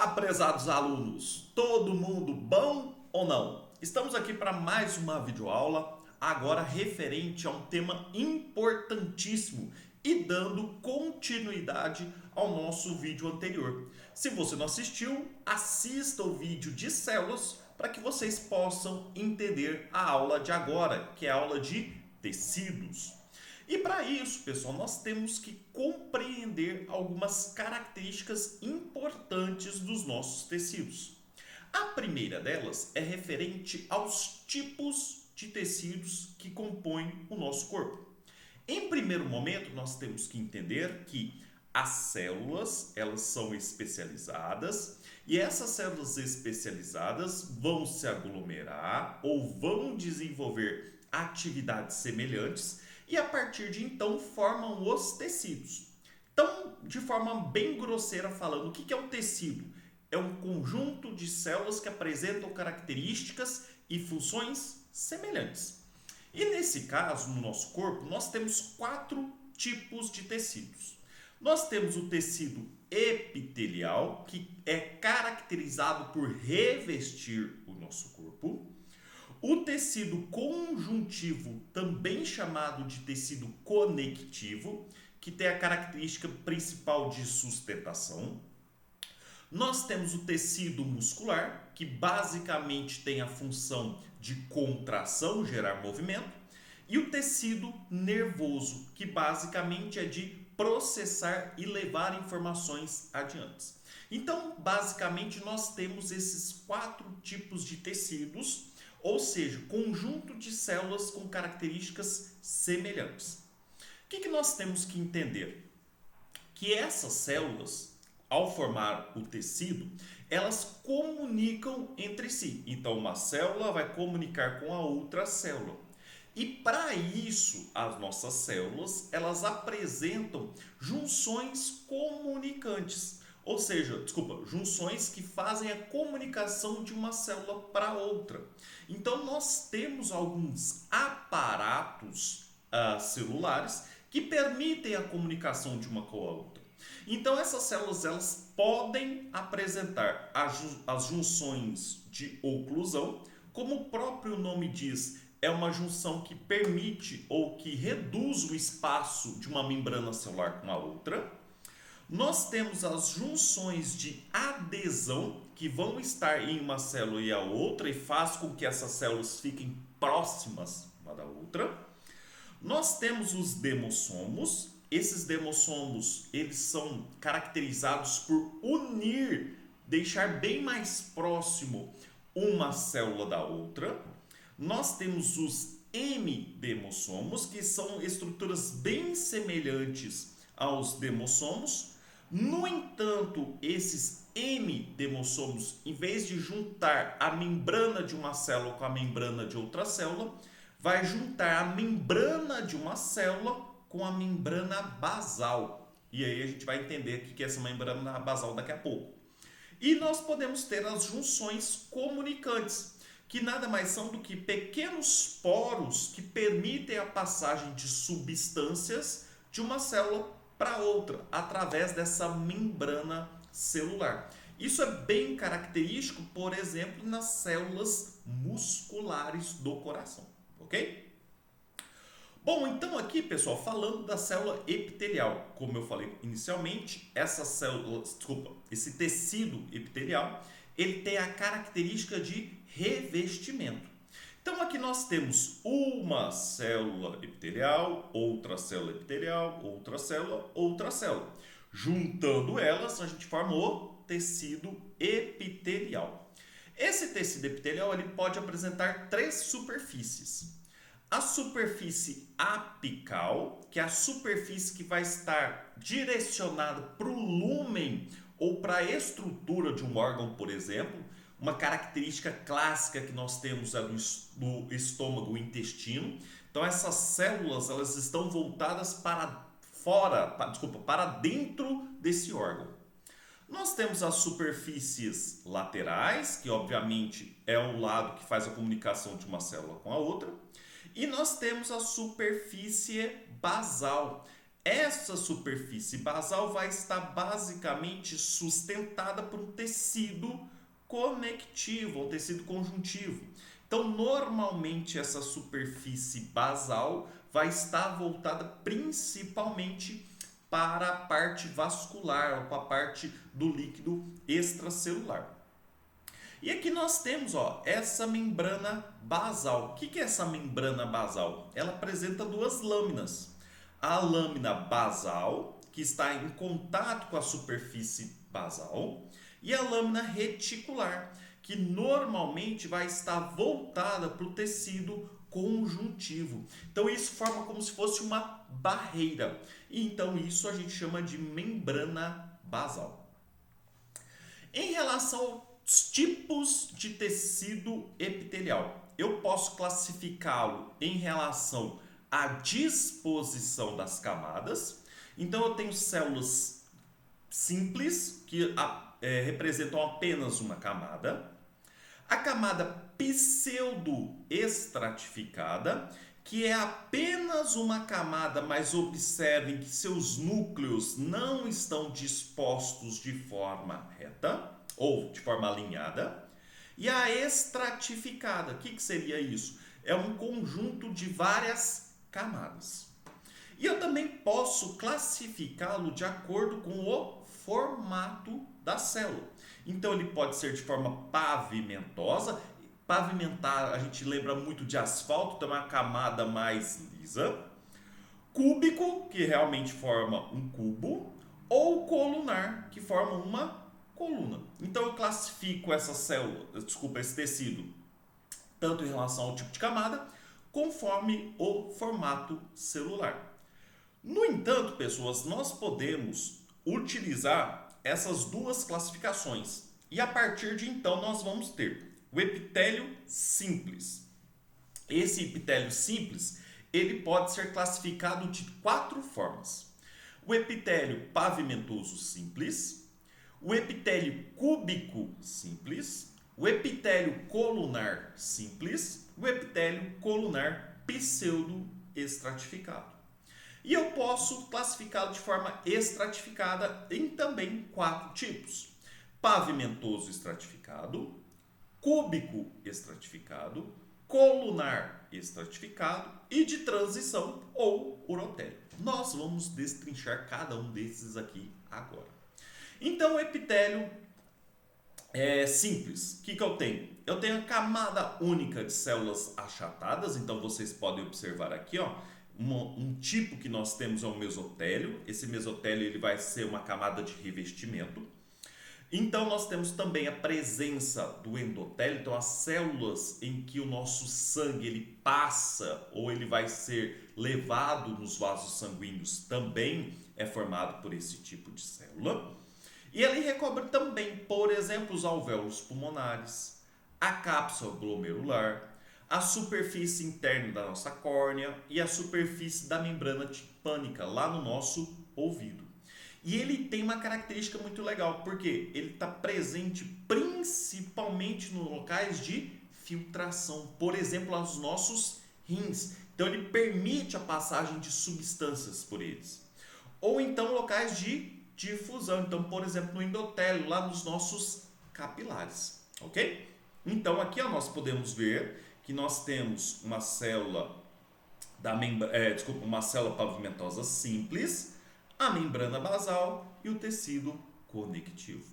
Olá, prezados alunos! Todo mundo bom ou não? Estamos aqui para mais uma videoaula, agora referente a um tema importantíssimo e dando continuidade ao nosso vídeo anterior. Se você não assistiu, assista o vídeo de células para que vocês possam entender a aula de agora, que é a aula de tecidos. E para isso, pessoal, nós temos que compreender algumas características importantes dos nossos tecidos. A primeira delas é referente aos tipos de tecidos que compõem o nosso corpo. Em primeiro momento, nós temos que entender que as células, elas são especializadas e essas células especializadas vão se aglomerar ou vão desenvolver atividades semelhantes e a partir de então formam os tecidos. Então, de forma bem grosseira falando, o que é um tecido? É um conjunto de células que apresentam características e funções semelhantes. E nesse caso, no nosso corpo, nós temos 4 tipos de tecidos. Nós temos o tecido epitelial, que é caracterizado por revestir o nosso corpo. O tecido conjuntivo, também chamado de tecido conectivo, que tem a característica principal de sustentação. Nós temos o tecido muscular, que basicamente tem a função de contração, gerar movimento. E o tecido nervoso, que basicamente é de processar e levar informações adiante. Então, basicamente, nós temos esses 4 tipos de tecidos, ou seja, conjunto de células com características semelhantes. O que nós temos que entender? Que essas células, ao formar o tecido, elas comunicam entre si. Então, uma célula vai comunicar com a outra célula. E para isso, as nossas células, elas apresentam junções comunicantes. Ou seja, junções que fazem a comunicação de uma célula para outra. Então, nós temos alguns aparatos celulares que permitem a comunicação de uma com a outra. Então, essas células elas podem apresentar as junções de oclusão, como o próprio nome diz, é uma junção que permite ou que reduz o espaço de uma membrana celular com a outra. Nós temos as junções de adesão, que vão estar em uma célula e a outra e faz com que essas células fiquem próximas uma da outra. Nós temos os demossomos. Esses demossomos, eles são caracterizados por unir, deixar bem mais próximo uma célula da outra. Nós temos os hemidemossomos, que são estruturas bem semelhantes aos demossomos. No entanto, esses hemidemossomos, em vez de juntar a membrana de uma célula com a membrana de outra célula, vai juntar a membrana de uma célula com a membrana basal. E aí a gente vai entender o que é essa membrana basal daqui a pouco. E nós podemos ter as junções comunicantes, que nada mais são do que pequenos poros que permitem a passagem de substâncias de uma célula para outra, através dessa membrana celular. Isso é bem característico, por exemplo, nas células musculares do coração, ok? Bom, então aqui, pessoal, falando da célula epitelial, como eu falei inicialmente, esse tecido epitelial, ele tem a característica de revestimento. Então aqui nós temos uma célula epitelial, outra célula epitelial, outra célula, outra célula. Juntando elas, a gente forma o tecido epitelial. Esse tecido epitelial ele pode apresentar 3 superfícies. A superfície apical, que é a superfície que vai estar direcionada para o lúmen ou para a estrutura de um órgão, por exemplo. Uma característica clássica que nós temos é do estômago, o intestino. Então essas células elas estão voltadas para dentro desse órgão. Nós temos as superfícies laterais, que obviamente é um lado que faz a comunicação de uma célula com a outra. E nós temos a superfície basal. Essa superfície basal vai estar basicamente sustentada por um tecido conectivo, ou tecido conjuntivo. Então, normalmente essa superfície basal vai estar voltada principalmente para a parte vascular, ou para a parte do líquido extracelular. E aqui nós temos, essa membrana basal. O que é essa membrana basal? Ela apresenta duas lâminas. A lâmina basal, que está em contato com a superfície basal, e a lâmina reticular, que normalmente vai estar voltada para o tecido conjuntivo. Então isso forma como se fosse uma barreira. E então isso a gente chama de membrana basal. Em relação aos tipos de tecido epitelial, eu posso classificá-lo em relação à disposição das camadas. Então eu tenho células simples, que representam apenas uma camada. A camada pseudoestratificada, que é apenas uma camada, mas observem que seus núcleos não estão dispostos de forma reta ou de forma alinhada. E a estratificada, o que seria isso? É um conjunto de várias camadas. E eu também posso classificá-lo de acordo com o formato da célula. Então ele pode ser de forma pavimentosa. Pavimentar, a gente lembra muito de asfalto, então é uma camada mais lisa. Cúbico, que realmente forma um cubo. Ou colunar, que forma uma coluna. Então eu classifico essa célula, esse tecido, tanto em relação ao tipo de camada, conforme o formato celular. No entanto, pessoas, nós podemos utilizar essas duas classificações. E a partir de então nós vamos ter o epitélio simples. Esse epitélio simples, ele pode ser classificado de 4 formas. O epitélio pavimentoso simples, o epitélio cúbico simples, o epitélio colunar simples, o epitélio colunar pseudoestratificado. E eu posso classificá-lo de forma estratificada em também 4 tipos: pavimentoso estratificado, cúbico estratificado, colunar estratificado e de transição ou urotélio. Nós vamos destrinchar cada um desses aqui agora. Então, o epitélio é simples. O que eu tenho? Eu tenho a camada única de células achatadas, então vocês podem observar aqui, um tipo que nós temos é o mesotélio. Esse mesotélio ele vai ser uma camada de revestimento. Então nós temos também a presença do endotélio, então as células em que o nosso sangue ele passa ou ele vai ser levado nos vasos sanguíneos também é formado por esse tipo de célula. E ele recobre também, por exemplo, os alvéolos pulmonares, a cápsula glomerular, a superfície interna da nossa córnea e a superfície da membrana timpânica lá no nosso ouvido. E ele tem uma característica muito legal, porque ele está presente principalmente nos locais de filtração, por exemplo, nos nossos rins. Então ele permite a passagem de substâncias por eles. Ou então locais de difusão, então por exemplo no endotélio, lá nos nossos capilares, ok? Então aqui nós podemos ver que nós temos uma célula uma célula pavimentosa simples, a membrana basal e o tecido conectivo.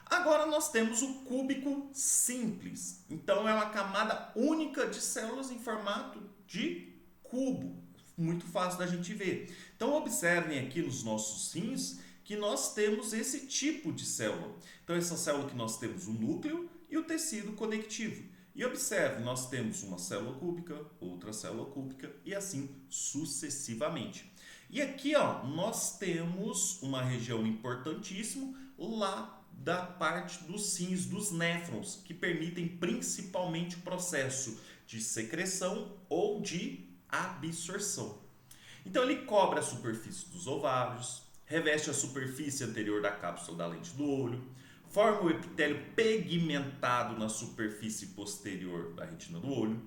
Agora nós temos o cúbico simples. Então é uma camada única de células em formato de cubo. Muito fácil da gente ver. Então observem aqui nos nossos rins que nós temos esse tipo de célula. Então essa célula que nós temos o núcleo e o tecido conectivo. E observe, nós temos uma célula cúbica, outra célula cúbica e assim sucessivamente. E aqui nós temos uma região importantíssima lá da parte dos rins, dos néfrons, que permitem principalmente o processo de secreção ou de absorção. Então ele cobre a superfície dos ovários, reveste a superfície anterior da cápsula da lente do olho, forma o epitélio pigmentado na superfície posterior da retina do olho,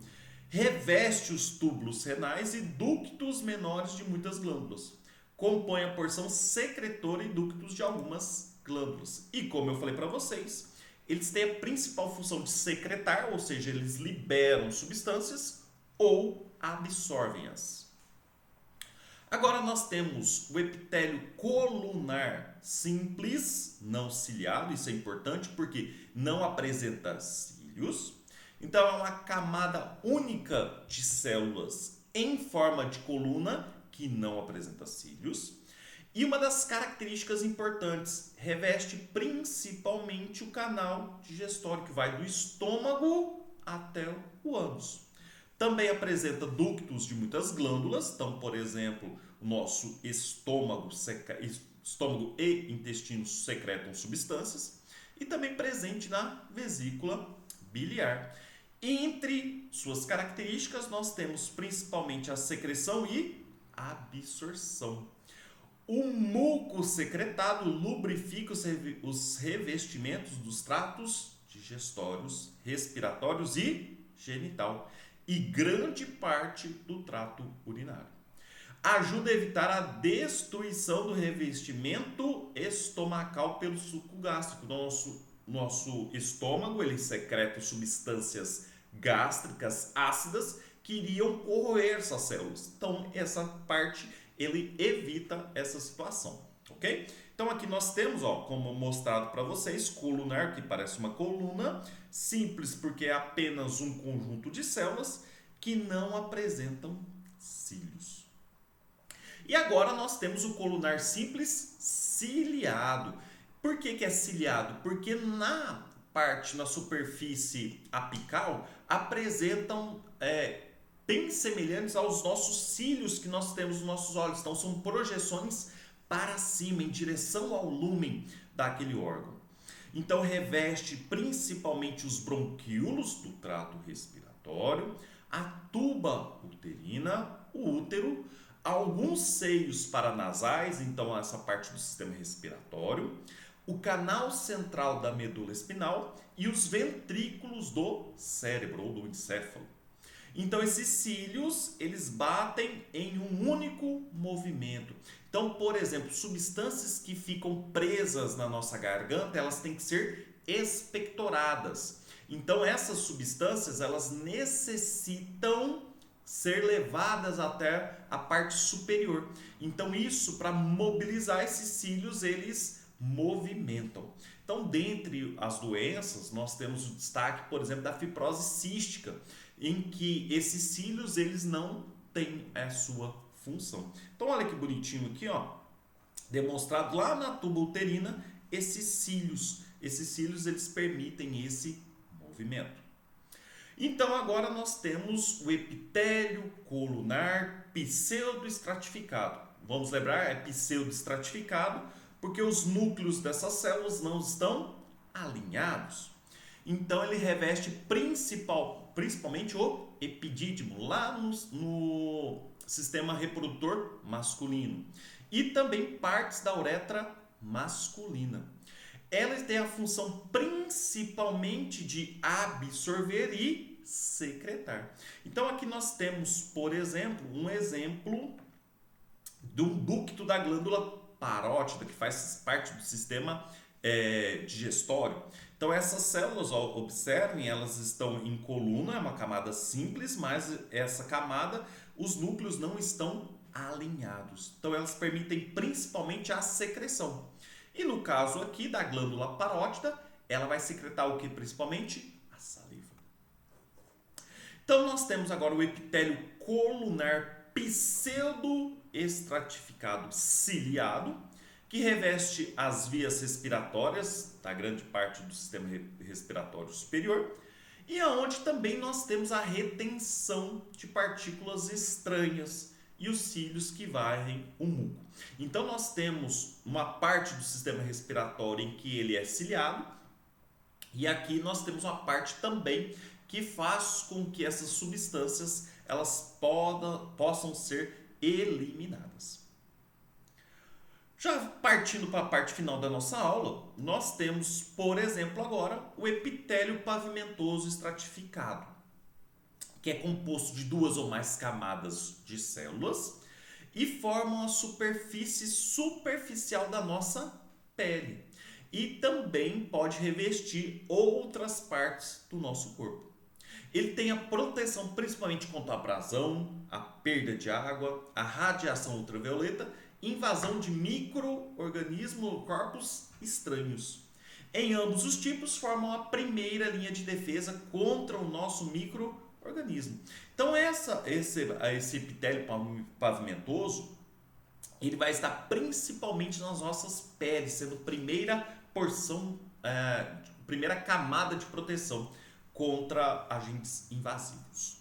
reveste os túbulos renais e ductos menores de muitas glândulas. compõe a porção secretora e ductos de algumas glândulas. E como eu falei para vocês, eles têm a principal função de secretar, ou seja, eles liberam substâncias ou absorvem-as. Agora nós temos o epitélio colunar simples, não ciliado, isso é importante porque não apresenta cílios. Então é uma camada única de células em forma de coluna que não apresenta cílios. E uma das características importantes, reveste principalmente o canal digestório que vai do estômago até o ânus. Também apresenta ductos de muitas glândulas, então, por exemplo, o nosso estômago e intestinos secretam substâncias, e também presente na vesícula biliar. Entre suas características, nós temos principalmente a secreção e absorção. O muco secretado lubrifica os revestimentos dos tratos digestórios, respiratórios e genital, e grande parte do trato urinário. Ajuda a evitar a destruição do revestimento estomacal pelo suco gástrico. Nosso estômago ele secreta substâncias gástricas ácidas que iriam corroer essas células. Então, essa parte ele evita essa situação, ok? Então, aqui nós temos, como mostrado para vocês, colunar, que parece uma coluna, simples porque é apenas um conjunto de células que não apresentam cílios. E agora nós temos o colunar simples ciliado. Por que é ciliado? Porque na superfície apical, apresentam bem semelhantes aos nossos cílios que nós temos nos nossos olhos. Então, são projeções para cima, em direção ao lúmen daquele órgão. Então, reveste principalmente os bronquíolos do trato respiratório, a tuba uterina, o útero, alguns seios paranasais, então essa parte do sistema respiratório, o canal central da medula espinal e os ventrículos do cérebro ou do encéfalo. Então esses cílios, eles batem em um único movimento. Então, por exemplo, substâncias que ficam presas na nossa garganta, elas têm que ser expectoradas. Então essas substâncias, elas necessitam ser levadas até a parte superior. Então isso, para mobilizar esses cílios, eles movimentam. Então, dentre as doenças, nós temos o destaque, por exemplo, da fibrose cística, em que esses cílios eles não têm a sua função. Então, olha que bonitinho aqui, demonstrado lá na tuba uterina, esses cílios. Esses cílios eles permitem esse movimento. Então, agora nós temos o epitélio colunar pseudoestratificado. Vamos lembrar, é pseudoestratificado porque os núcleos dessas células não estão alinhados. Então, ele reveste principalmente o epidídimo, lá no sistema reprodutor masculino. E também partes da uretra masculina. Ela tem a função principalmente de absorver e secretar. Então, aqui nós temos, por exemplo, um exemplo de um ducto da glândula parótida, que faz parte do sistema digestório. Então, essas células, observem, elas estão em coluna, é uma camada simples, mas essa camada, os núcleos não estão alinhados. Então, elas permitem principalmente a secreção. E no caso aqui da glândula parótida, ela vai secretar o que principalmente? A saliva. Então, nós temos agora o epitélio colunar pseudoestratificado ciliado, que reveste as vias respiratórias da grande parte do sistema respiratório superior e aonde também nós temos a retenção de partículas estranhas e os cílios que varrem o muco. Então nós temos uma parte do sistema respiratório em que ele é ciliado e aqui nós temos uma parte também que faz com que essas substâncias elas possam ser eliminadas. Já partindo para a parte final da nossa aula, nós temos, por exemplo, agora o epitélio pavimentoso estratificado, que é composto de 2 ou mais camadas de células e formam a superfície superficial da nossa pele. E também pode revestir outras partes do nosso corpo. Ele tem a proteção principalmente contra a abrasão, a perda de água, a radiação ultravioleta e invasão de micro-organismos ou corpos estranhos. Em ambos os tipos, formam a primeira linha de defesa contra o nosso micro-organismo. Então, esse epitélio pavimentoso, ele vai estar principalmente nas nossas peles, sendo primeira camada de proteção contra agentes invasivos.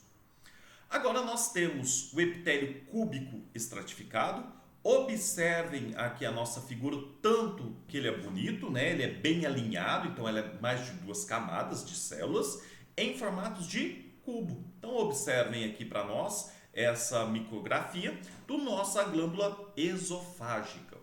Agora nós temos o epitélio cúbico estratificado. Observem aqui a nossa figura, tanto que ele é bonito, né? Ele é bem alinhado, então ele é mais de 2 camadas de células em formatos de cubo. Então observem aqui para nós essa micrografia do nossa glândula esofágica.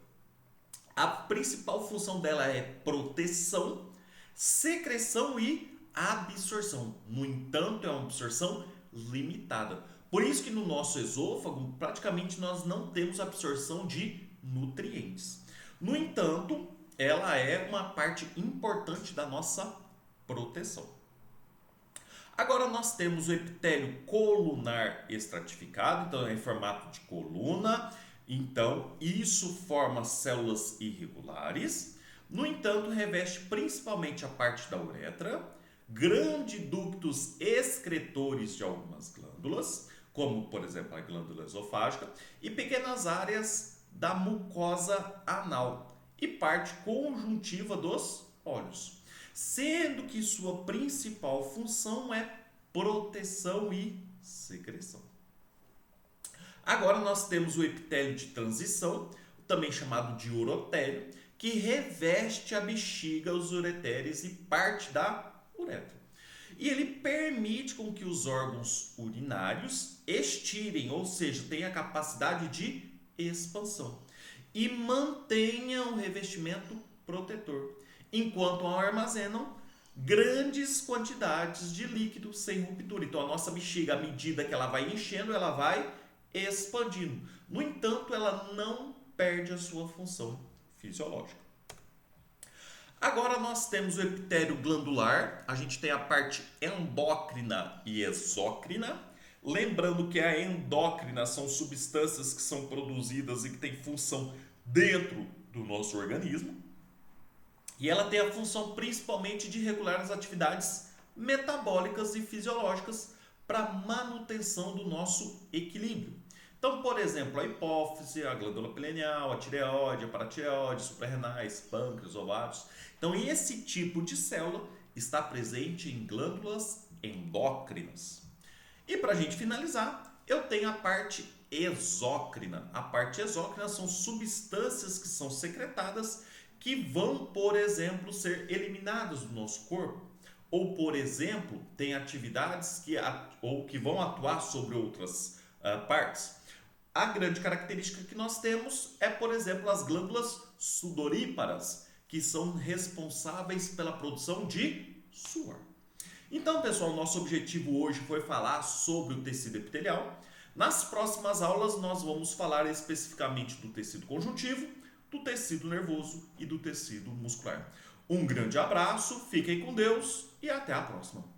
A principal função dela é proteção, secreção e absorção. No entanto, é uma absorção limitada. Por isso que no nosso esôfago, praticamente nós não temos absorção de nutrientes. No entanto, ela é uma parte importante da nossa proteção. Agora nós temos o epitélio colunar estratificado, então é em formato de coluna. Então, isso forma células irregulares. No entanto, reveste principalmente a parte da uretra, grandes ductos excretores de algumas glândulas, como por exemplo a glândula esofágica, e pequenas áreas da mucosa anal e parte conjuntiva dos olhos, sendo que sua principal função é proteção e secreção. Agora nós temos o epitélio de transição, também chamado de urotélio, que reveste a bexiga, os ureteres e parte da uretra. E ele permite com que os órgãos urinários estirem, ou seja, tenham a capacidade de expansão e mantenham o revestimento protetor, enquanto armazenam grandes quantidades de líquido sem ruptura. Então a nossa bexiga, à medida que ela vai enchendo, ela vai expandindo. No entanto, ela não perde a sua função fisiológica. Agora nós temos o epitélio glandular, a gente tem a parte endócrina e exócrina. Lembrando que a endócrina são substâncias que são produzidas e que têm função dentro do nosso organismo. E ela tem a função principalmente de regular as atividades metabólicas e fisiológicas para manutenção do nosso equilíbrio. Então, por exemplo, a hipófise, a glândula pineal, a tireoide, a paratireoide, suprarrenais, pâncreas, ovários. Então, esse tipo de célula está presente em glândulas endócrinas. E para a gente finalizar, eu tenho a parte exócrina. A parte exócrina são substâncias que são secretadas que vão, por exemplo, ser eliminadas do nosso corpo. Ou, por exemplo, tem atividades que vão atuar sobre outras partes. A grande característica que nós temos é, por exemplo, as glândulas sudoríparas, que são responsáveis pela produção de suor. Então, pessoal, nosso objetivo hoje foi falar sobre o tecido epitelial. Nas próximas aulas, nós vamos falar especificamente do tecido conjuntivo, do tecido nervoso e do tecido muscular. Um grande abraço, fiquem com Deus e até a próxima.